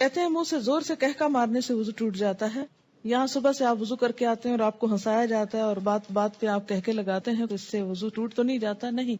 کہتے ہیں منہ سے زور سے کہکا مارنے سے وضو ٹوٹ جاتا ہے. یہاں صبح سے آپ وضو کر کے آتے ہیں اور آپ کو ہنسایا جاتا ہے اور بات بات پہ آپ کہکے لگاتے ہیں تو اس سے وضو ٹوٹ تو نہیں جاتا. نہیں،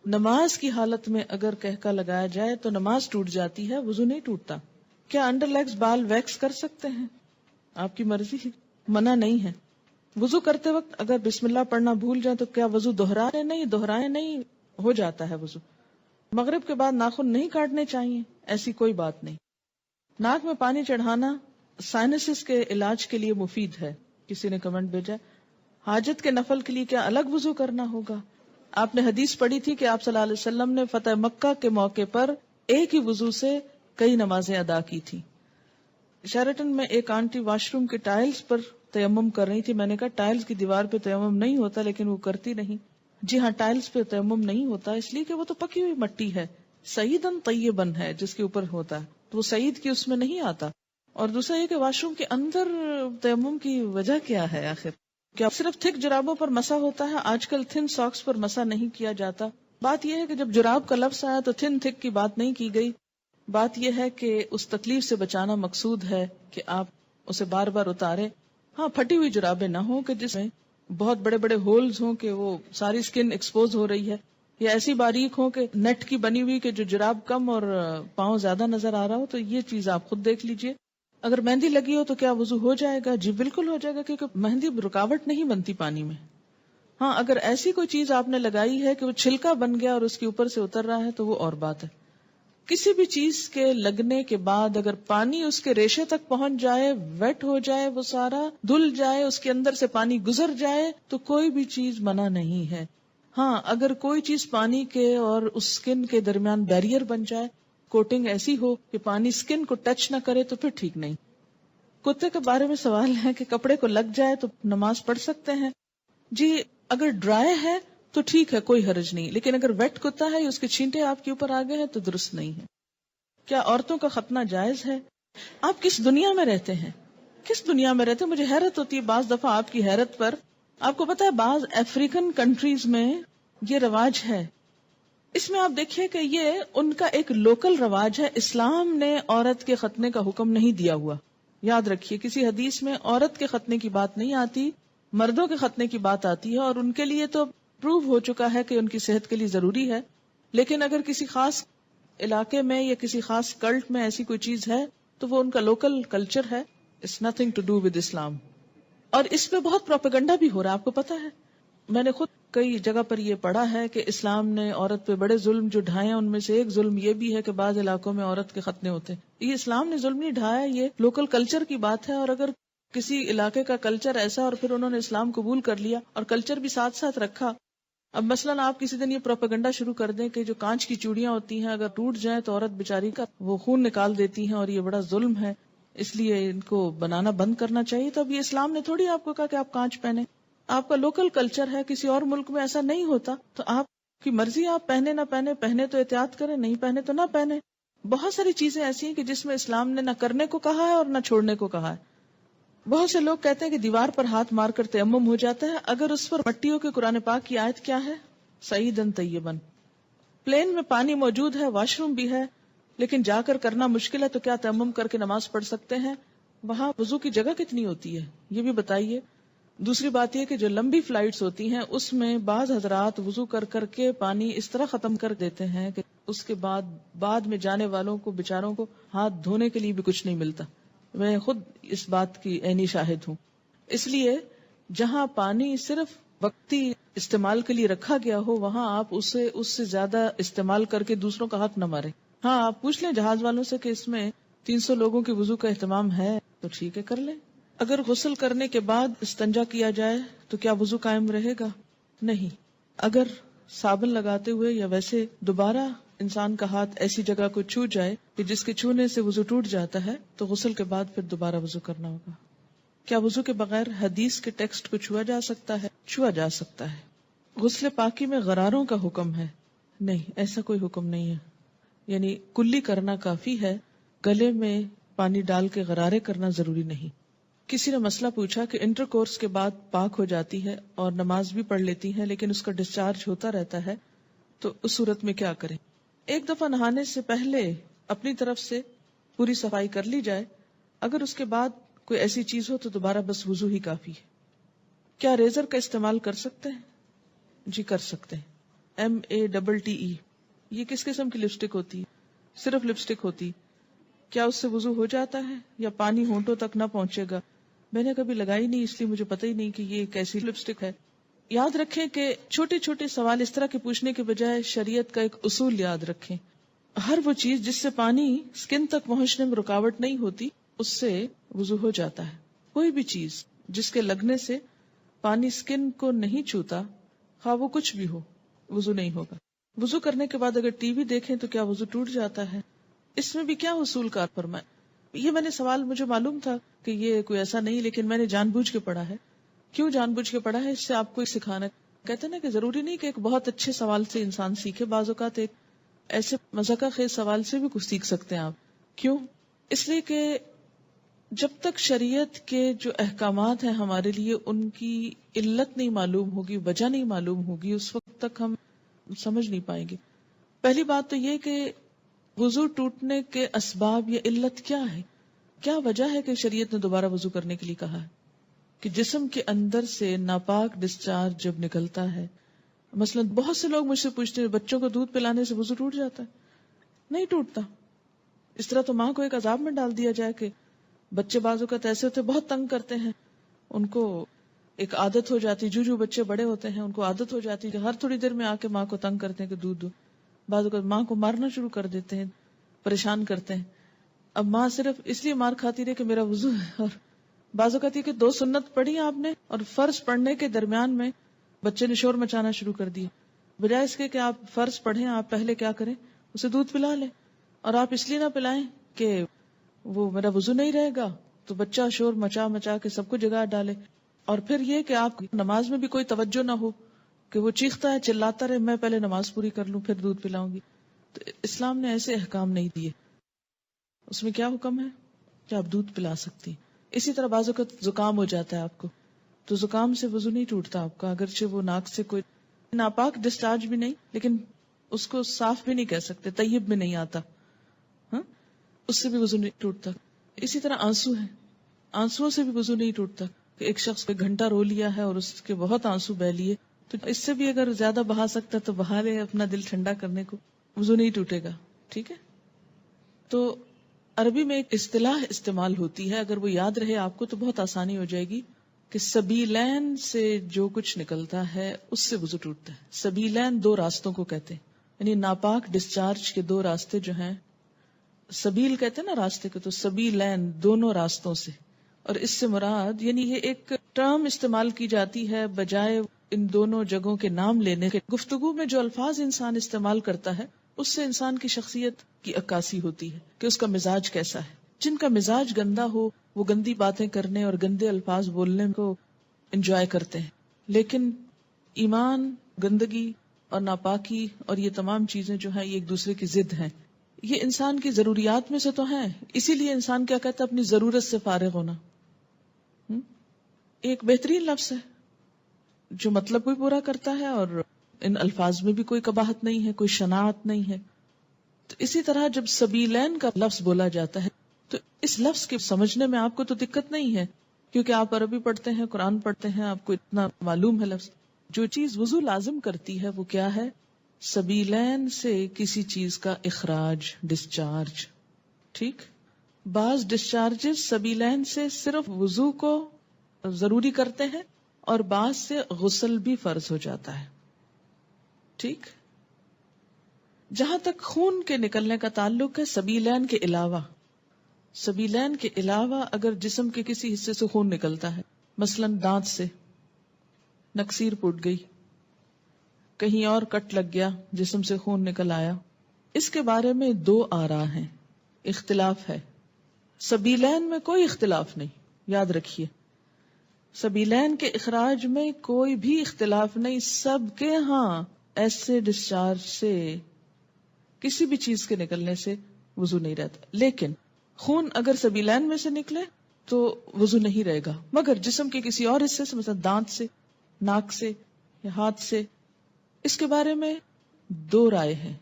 نماز کی حالت میں اگر کہکا لگایا جائے تو نماز ٹوٹ جاتی ہے، وضو نہیں ٹوٹتا. کیا انڈر لیگز بال ویکس کر سکتے ہیں؟ آپ کی مرضی ہے، منع نہیں ہے. وضو کرتے وقت اگر بسم اللہ پڑھنا بھول جائیں تو کیا وضو دہرائیں نہیں، ہو جاتا ہے وضو. مغرب کے بعد ناخن نہیں کاٹنے چاہیے، ایسی کوئی بات نہیں. ناک میں پانی چڑھانا سائنسز کے علاج کے لیے مفید ہے. کسی نے کمنٹ بھیجا حاجت کے نفل کے لیے کیا الگ وضو کرنا ہوگا؟ آپ نے حدیث پڑھی تھی کہ آپ صلی اللہ علیہ وسلم نے فتح مکہ کے موقع پر ایک ہی وضو سے کئی نمازیں ادا کی تھی. شیرٹن میں ایک آنٹی واش روم کے ٹائلز پر تیمم کر رہی تھی. میں نے کہا ٹائلز کی دیوار پہ تیمم نہیں ہوتا، لیکن وہ کرتی نہیں. جی ہاں، ٹائلز پہ تیمم نہیں ہوتا اس لیے کہ وہ تو پکی ہوئی مٹی ہے، سعیدن طیبن ہے جس کے اوپر ہوتا ہے، تو وہ سعید کی اس میں نہیں آتا. اور دوسرا یہ کہ واش روم کے اندر تیمم کی وجہ کیا ہے آخر؟ کیا صرف تھک جرابوں پر مسح ہوتا ہے؟ آج کل تھن ساکس پر مسح نہیں کیا جاتا. بات یہ ہے کہ جب جراب کا لفظ آیا تو تھن تھک کی بات نہیں کی گئی. بات یہ ہے کہ اس تکلیف سے بچانا مقصود ہے کہ آپ اسے بار بار اتاریں. ہاں، پھٹی ہوئی جرابیں نہ ہوں کہ جس میں بہت بڑے بڑے ہولز ہوں کہ وہ ساری سکن ایکسپوز ہو رہی ہے، یا ایسی باریک ہوں کہ نیٹ کی بنی ہوئی کہ جو جراب کم اور پاؤں زیادہ نظر آ رہا ہو. تو یہ چیز آپ خود دیکھ لیجئے. اگر مہندی لگی ہو تو کیا وضو ہو جائے گا؟ جی بالکل ہو جائے گا، کیونکہ مہندی رکاوٹ نہیں بنتی پانی میں. ہاں، اگر ایسی کوئی چیز آپ نے لگائی ہے کہ وہ چھلکا بن گیا اور اس کے اوپر سے اتر رہا ہے تو وہ اور بات ہے. کسی بھی چیز کے لگنے کے بعد اگر پانی اس کے ریشے تک پہنچ جائے، ویٹ ہو جائے، وہ سارا دھل جائے، اس کے اندر سے پانی گزر جائے تو کوئی بھی چیز منع نہیں ہے. ہاں، اگر کوئی چیز پانی کے اور اس سکن کے درمیان بیریئر بن جائے، کوٹنگ ایسی ہو کہ پانی سکن کو ٹچ نہ کرے تو پھر ٹھیک نہیں. کتے کے بارے میں سوال ہے کہ کپڑے کو لگ جائے تو نماز پڑھ سکتے ہیں؟ جی اگر ڈرائی ہے تو ٹھیک ہے، کوئی حرج نہیں، لیکن اگر ویٹ کتا ہے یا اس کے چھینٹے آپ کے اوپر آ گئے ہیں تو درست نہیں ہے. کیا عورتوں کا ختنہ جائز ہے؟ آپ کس دنیا میں رہتے ہیں؟ کس دنیا میں رہتے ہیں؟ مجھے حیرت ہوتی ہے بعض دفعہ آپ کی حیرت پر. آپ کو پتا ہے بعض افریقن کنٹریز میں یہ رواج ہے. اس میں آپ دیکھیے کہ یہ ان کا ایک لوکل رواج ہے. اسلام نے عورت کے ختنے کا حکم نہیں دیا ہوا. یاد رکھیے کسی حدیث میں عورت کے ختنے کی بات نہیں آتی، مردوں کے ختنے کی بات آتی ہے، اور ان کے لیے تو پروو ہو چکا ہے کہ ان کی صحت کے لیے ضروری ہے. لیکن اگر کسی خاص علاقے میں یا کسی خاص کلٹ میں ایسی کوئی چیز ہے تو وہ ان کا لوکل کلچر ہے. It's nothing to do with Islam. اور اس پہ بہت پروپیگنڈا بھی ہو رہا ہے. آپ کو پتا ہے میں نے خود کئی جگہ پر یہ پڑھا ہے کہ اسلام نے عورت پہ بڑے ظلم جو ڈھائے ہیں، ان میں سے ایک ظلم یہ بھی ہے کہ بعض علاقوں میں عورت کے ختنے ہوتے ہیں. یہ اسلام نے ظلم نہیں ڈھایا، یہ لوکل کلچر کی بات ہے. اور اگر کسی علاقے کا کلچر ایسا اور پھر انہوں نے اسلام قبول کر لیا اور کلچر بھی ساتھ ساتھ رکھا. اب مثلاً آپ کسی دن یہ پروپیگنڈا شروع کر دیں کہ جو کانچ کی چوڑیاں ہوتی ہیں اگر ٹوٹ جائیں تو عورت بیچاری کا وہ خون نکال دیتی ہیں اور یہ بڑا ظلم ہے، اس لیے ان کو بنانا بند کرنا چاہیے. تو اب یہ اسلام نے تھوڑی آپ کو کہا کہ آپ کانچ پہنے. آپ کا لوکل کلچر ہے، کسی اور ملک میں ایسا نہیں ہوتا، تو آپ کی مرضی، آپ پہنے نہ پہنے، پہنے تو احتیاط کریں، نہیں پہنے تو نہ پہنے. بہت ساری چیزیں ایسی ہیں کہ جس میں اسلام نے نہ کرنے کو کہا ہے اور نہ چھوڑنے کو کہا ہے. بہت سے لوگ کہتے ہیں کہ دیوار پر ہاتھ مار کر تیمم ہو جاتا ہے اگر اس پر مٹی ہو. کے قرآن پاک کی آیت کیا ہے؟ سعیدن طیبن. پلین میں پانی موجود ہے، واش روم بھی ہے، لیکن جا کر کرنا مشکل ہے، تو کیا تیمم کر کے نماز پڑھ سکتے ہیں؟ وہاں وضو کی جگہ کتنی ہوتی ہے یہ بھی بتائیے. دوسری بات یہ کہ جو لمبی فلائٹس ہوتی ہیں اس میں بعض حضرات وضو کر کر کے پانی اس طرح ختم کر دیتے ہیں کہ اس کے بعد میں جانے والوں کو بیچاروں کو ہاتھ دھونے کے لیے بھی کچھ نہیں ملتا. میں خود اس بات کی عینی شاہد ہوں. اس لیے جہاں پانی صرف وقتی استعمال کے لیے رکھا گیا ہو وہاں آپ اس سے زیادہ استعمال کر کے دوسروں کا حق نہ مارے. ہاں، آپ پوچھ لیں جہاز والوں سے کہ اس میں 300 لوگوں کے وضو کا اہتمام ہے تو ٹھیک ہے، کر لیں. اگر غسل کرنے کے بعد استنجا کیا جائے تو کیا وضو قائم رہے گا؟ نہیں. اگر صابن لگاتے ہوئے یا ویسے دوبارہ انسان کا ہاتھ ایسی جگہ کو چھو جائے کہ جس کے چھونے سے وضو ٹوٹ جاتا ہے تو غسل کے بعد پھر دوبارہ وضو کرنا ہوگا. کیا وضو کے بغیر حدیث کے ٹیکسٹ کو چھوا جا سکتا ہے؟ چھوا جا سکتا ہے. غسل پاکی میں غراروں کا حکم ہے؟ نہیں، ایسا کوئی حکم نہیں ہے. یعنی کلی کرنا کافی ہے، گلے میں پانی ڈال کے غرارے کرنا ضروری نہیں. کسی نے مسئلہ پوچھا کہ انٹر کورس کے بعد پاک ہو جاتی ہے اور نماز بھی پڑھ لیتی ہے لیکن اس کا ڈسچارج ہوتا رہتا ہے تو اس صورت میں کیا کریں؟ ایک دفعہ نہانے سے پہلے اپنی طرف سے پوری صفائی کر لی جائے، اگر اس کے بعد کوئی ایسی چیز ہو تو دوبارہ بس وضو ہی کافی ہے۔ کیا ریزر کا استعمال کر سکتے ہیں؟ جی کر سکتے ہیں۔ MATTE، یہ کس قسم کی لپسٹک ہوتی ہے؟ صرف لپسٹک ہوتی، کیا اس سے وضو ہو جاتا ہے یا پانی ہونٹوں تک نہ پہنچے گا؟ میں نے کبھی لگائی نہیں، اس لیے مجھے پتہ ہی نہیں کہ یہ کیسی لپسٹک ہے۔ یاد رکھیں کہ چھوٹے چھوٹے سوال اس طرح کے پوچھنے کے بجائے شریعت کا ایک اصول یاد رکھیں۔ ہر وہ چیز جس سے پانی سکن تک پہنچنے میں رکاوٹ نہیں ہوتی اس سے وضو ہو جاتا ہے۔ کوئی بھی چیز جس کے لگنے سے پانی سکن کو نہیں چھوتا، خواہ وہ کچھ بھی ہو، وضو نہیں ہوگا۔ وضو کرنے کے بعد اگر ٹی وی دیکھیں تو کیا وضو ٹوٹ جاتا ہے؟ اس میں بھی کیا اصول کار فرمائے؟ یہ میں نے سوال، مجھے معلوم تھا کہ یہ کوئی ایسا نہیں، لیکن میں نے جان بوجھ کے پڑھا ہے۔ کیوں جان بوجھ کے پڑھا ہے؟ اس سے آپ کو سکھانا، کہتے ہیں نا کہ ضروری نہیں کہ ایک بہت اچھے سوال سے انسان سیکھے، بعض اوقات ایک ایسے مذاقہ خیز سوال سے بھی کچھ سیکھ سکتے ہیں آپ۔ کیوں؟ اس لیے کہ جب تک شریعت کے جو احکامات ہیں ہمارے لیے ان کی علت نہیں معلوم ہوگی، وجہ نہیں معلوم ہوگی، اس وقت تک ہم سمجھ نہیں پائیں گے۔ پہلی بات تو یہ کہ وضو ٹوٹنے کے اسباب یا علت کیا ہے، کیا وجہ ہے کہ شریعت نے دوبارہ وضو کرنے کے لیے کہا ہے؟ کہ جسم کے اندر سے ناپاک ڈسچارج جب نکلتا ہے، مثلا بہت سے لوگ مجھ سے پوچھتے ہیں بچوں کو دودھ پلانے سے وضو ٹوٹ جاتا ہے؟ نہیں ٹوٹتا۔ اس طرح تو ماں کو ایک عذاب میں ڈال دیا جائے کہ بچے بعض اوقات ایسے ہوتے بہت تنگ کرتے ہیں، ان کو ایک عادت ہو جاتی، جو بچے بڑے ہوتے ہیں ان کو عادت ہو جاتی کہ ہر تھوڑی دیر میں آ کے ماں کو تنگ کرتے ہیں کہ دودھ دو، بعض اوقات ماں کو مارنا شروع کر دیتے ہیں، پریشان کرتے ہیں۔ اب ماں صرف اس لیے مار کھاتی رہے کہ میرا وضو ہے، اور بعض اوقات یہ کہ 2 سنت پڑھی آپ نے اور فرض پڑھنے کے درمیان میں بچے نے شور مچانا شروع کر دیا، بجائے اس کے کہ آپ فرض پڑھیں، آپ پہلے کیا کریں، اسے دودھ پلا لیں، اور آپ اس لیے نہ پلائیں کہ وہ میرا وضو نہیں رہے گا تو بچہ شور مچا مچا کے سب کو جگا ڈالے، اور پھر یہ کہ آپ نماز میں بھی کوئی توجہ نہ ہو کہ وہ چیختا ہے چلاتا رہے، میں پہلے نماز پوری کر لوں پھر دودھ پلاؤں گی۔ تو اسلام نے ایسے احکام نہیں دیے۔ اس میں کیا حکم ہے کہ آپ دودھ پلا سکتی ہیں۔ اسی طرح بعض اوقات زکام ہو جاتا ہے آپ کو، تو زکام سے وضو نہیں ٹوٹتا آپ کا، اگرچہ وہ ناک سے کوئی ناپاک ڈسچارج بھی نہیں، لیکن اس کو صاف بھی نہیں کہہ سکتے، طیب بھی نہیں آتا، ہاں اس سے بھی وضو نہیں ٹوٹتا۔ اسی طرح آنسو ہے، آنسو سے بھی وضو نہیں ٹوٹتا، کہ ایک شخص ایک گھنٹہ رو لیا ہے اور اس کے بہت آنسو بہ لیے، تو اس سے بھی اگر زیادہ بہا سکتا تو بہا لے اپنا دل ٹھنڈا کرنے کو، وضو نہیں ٹوٹے گا۔ ٹھیک ہے، تو عربی میں ایک اصطلاح استعمال ہوتی ہے، اگر وہ یاد رہے آپ کو تو بہت آسانی ہو جائے گی، کہ سبیلین سے جو کچھ نکلتا ہے اس سے وضو ٹوٹتا ہے۔ سبیلین 2 راستوں کو کہتے ہیں، یعنی ناپاک ڈسچارج کے 2 راستے جو ہیں، سبیل کہتے ہیں نا راستے کو، تو سبیلین دونوں راستوں سے، اور اس سے مراد یعنی یہ ایک ٹرم استعمال کی جاتی ہے بجائے ان دونوں جگہوں کے نام لینے کے۔ گفتگو میں جو الفاظ انسان استعمال کرتا ہے اس سے انسان کی شخصیت کی عکاسی ہوتی ہے کہ اس کا مزاج کیسا ہے۔ جن کا مزاج گندا ہو وہ گندی باتیں کرنے اور گندے الفاظ بولنے کو انجوائے کرتے ہیں، لیکن ایمان، گندگی اور ناپاکی اور یہ تمام چیزیں جو ہیں یہ ایک دوسرے کی ضد ہیں، یہ انسان کی ضروریات میں سے تو ہیں، اسی لیے انسان کیا کہتا ہے، اپنی ضرورت سے فارغ ہونا۔ ایک بہترین لفظ ہے جو مطلب بھی پورا کرتا ہے اور ان الفاظ میں بھی کوئی قباحت نہیں ہے، کوئی شناعت نہیں ہے۔ تو اسی طرح جب سبیلین کا لفظ بولا جاتا ہے تو اس لفظ کے سمجھنے میں آپ کو تو دقت نہیں ہے، کیونکہ آپ عربی پڑھتے ہیں، قرآن پڑھتے ہیں، آپ کو اتنا معلوم ہے لفظ۔ جو چیز وضو لازم کرتی ہے وہ کیا ہے؟ سبیلین سے کسی چیز کا اخراج، ڈسچارج۔ ٹھیک، بعض ڈسچارجز سبیلین سے صرف وضو کو ضروری کرتے ہیں اور بعض سے غسل بھی فرض ہو جاتا ہے۔ ٹھیک، جہاں تک خون کے نکلنے کا تعلق ہے، سبیلین کے علاوہ اگر جسم کے کسی حصے سے خون نکلتا ہے، مثلا دانت سے نکسیر پھوٹ گئی، کہیں اور کٹ لگ گیا، جسم سے خون نکل آیا، اس کے بارے میں 2 آراء ہیں، اختلاف ہے۔ سبیلین میں کوئی اختلاف نہیں، یاد رکھیے، سبیلین کے اخراج میں کوئی بھی اختلاف نہیں، سب کے ہاں ایسے ڈسچارج سے کسی بھی چیز کے نکلنے سے وضو نہیں رہتا، لیکن خون اگر سبیلین میں سے نکلے تو وضو نہیں رہے گا، مگر جسم کے کسی اور حصے سے، مثلا دانت سے، ناک سے یا ہاتھ سے، اس کے بارے میں 2 رائے ہیں۔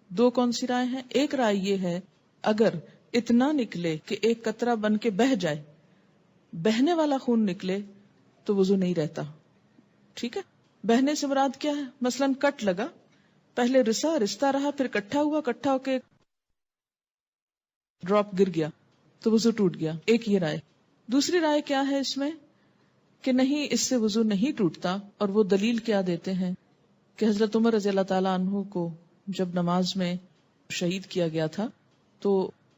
2 کون سی رائے ہیں؟ ایک رائے یہ ہے اگر اتنا نکلے کہ ایک قطرہ بن کے بہہ جائے، بہنے والا خون نکلے تو وضو نہیں رہتا. ٹھیک ہے. بہنے سے مراد کیا ہے؟ مثلاً کٹ لگا، پہلے رستا رہا، پھر کٹھا ہو کے ڈراپ گر گیا تو وضو ٹوٹ گیا. ایک یہ رائے. دوسری رائے کیا ہے اس میں کہ نہیں، اس سے وضو نہیں ٹوٹتا، اور وہ دلیل کیا دیتے ہیں کہ حضرت عمر رضی اللہ تعالیٰ عنہ کو جب نماز میں شہید کیا گیا تھا تو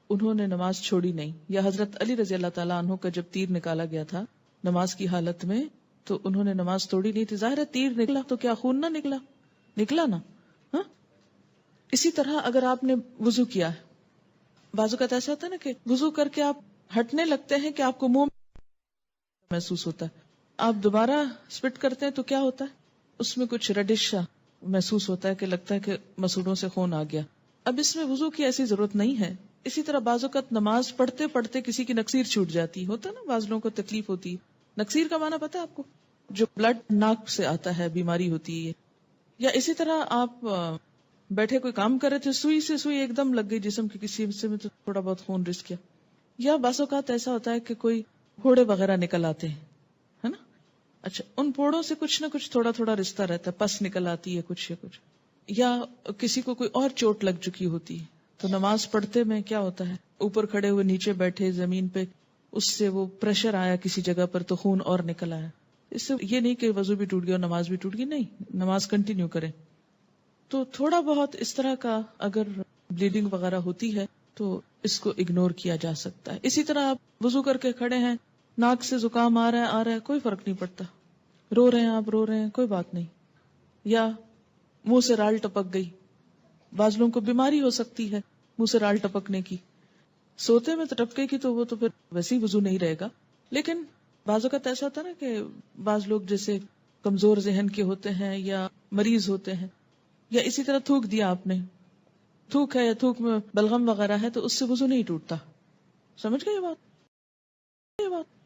انہوں نے نماز چھوڑی نہیں، یا حضرت علی رضی اللہ تعالیٰ عنہ کا جب تیر نکالا گیا تھا نماز کی حالت میں تو انہوں نے نماز توڑی نہیں تھی. ظاہر ہے تیر نکلا تو کیا خون نہ نکلا نا. ہاں. اسی طرح اگر آپ نے وضو کیا ہے، بعض اوقات ایسا ہوتا ہے نا کہ وضو کر کے آپ ہٹنے لگتے ہیں کہ آپ کو منہ محسوس ہوتا ہے، آپ دوبارہ سپٹ کرتے ہیں تو کیا ہوتا ہے، اس میں کچھ ریڈش محسوس ہوتا ہے کہ لگتا ہے کہ مسوڑوں سے خون آ گیا. اب اس میں وضو کی ایسی ضرورت نہیں ہے. اسی طرح بعض اوقات نماز پڑھتے پڑھتے کسی کی نکسیر چھوٹ جاتی ہوتا ہے نا، بعض لوگوں کو تکلیف ہوتی ہے. نکسیر کا معنی پتا ہے آپ کو؟ جو بلڈ ناک سے آتا ہے، بیماری ہوتی ہے. یا اسی طرح آپ بیٹھے کوئی کام کر رہے تھے، سوئی سے سوئی ایک دم لگ گئی جسم کے کسی حصے میں تو تھوڑا بہت خون رس گیا. یا بعض اوقات ایسا ہوتا ہے کہ کوئی پھوڑے وغیرہ نکل آتے ہیں، ہے نا. اچھا، ان پھوڑوں سے کچھ نہ کچھ تھوڑا تھوڑا رشتہ رہتا ہے، پس نکل آتی ہے کچھ یا کسی کو کوئی اور چوٹ لگ چکی ہوتی ہے. تو نماز پڑھتے میں کیا ہوتا ہے، اوپر کھڑے ہوئے نیچے بیٹھے زمین پہ، اس سے وہ پریشر آیا کسی جگہ پر تو خون اور نکل آیا. اس سے یہ نہیں کہ وضو بھی ٹوٹ گیا اور نماز بھی ٹوٹ گئی، نہیں، نماز کنٹینیو کریں. تو تھوڑا بہت اس طرح کا اگر بلیڈنگ وغیرہ ہوتی ہے تو اس کو اگنور کیا جا سکتا ہے. اسی طرح آپ وضو کر کے کھڑے ہیں، ناک سے زکام آ رہا ہے کوئی فرق نہیں پڑتا، رو رہے ہیں کوئی بات نہیں. یا منہ سے رال ٹپک گئی، بعض لوگوں کو بیماری ہو سکتی ہے منہ سے رال ٹپکنے کی، سوتے میں تو ٹپکے کی تو وہ تو پھر ویسے ہی وضو نہیں رہے گا. لیکن بعض اوقات ایسا ہوتا ہے نا کہ بعض لوگ جیسے کمزور ذہن کے ہوتے ہیں یا مریض ہوتے ہیں، یا اسی طرح تھوک دیا آپ نے، تھوک ہے یا تھوک میں بلغم وغیرہ ہے تو اس سے وضو نہیں ٹوٹتا. سمجھ گئے یہ بات؟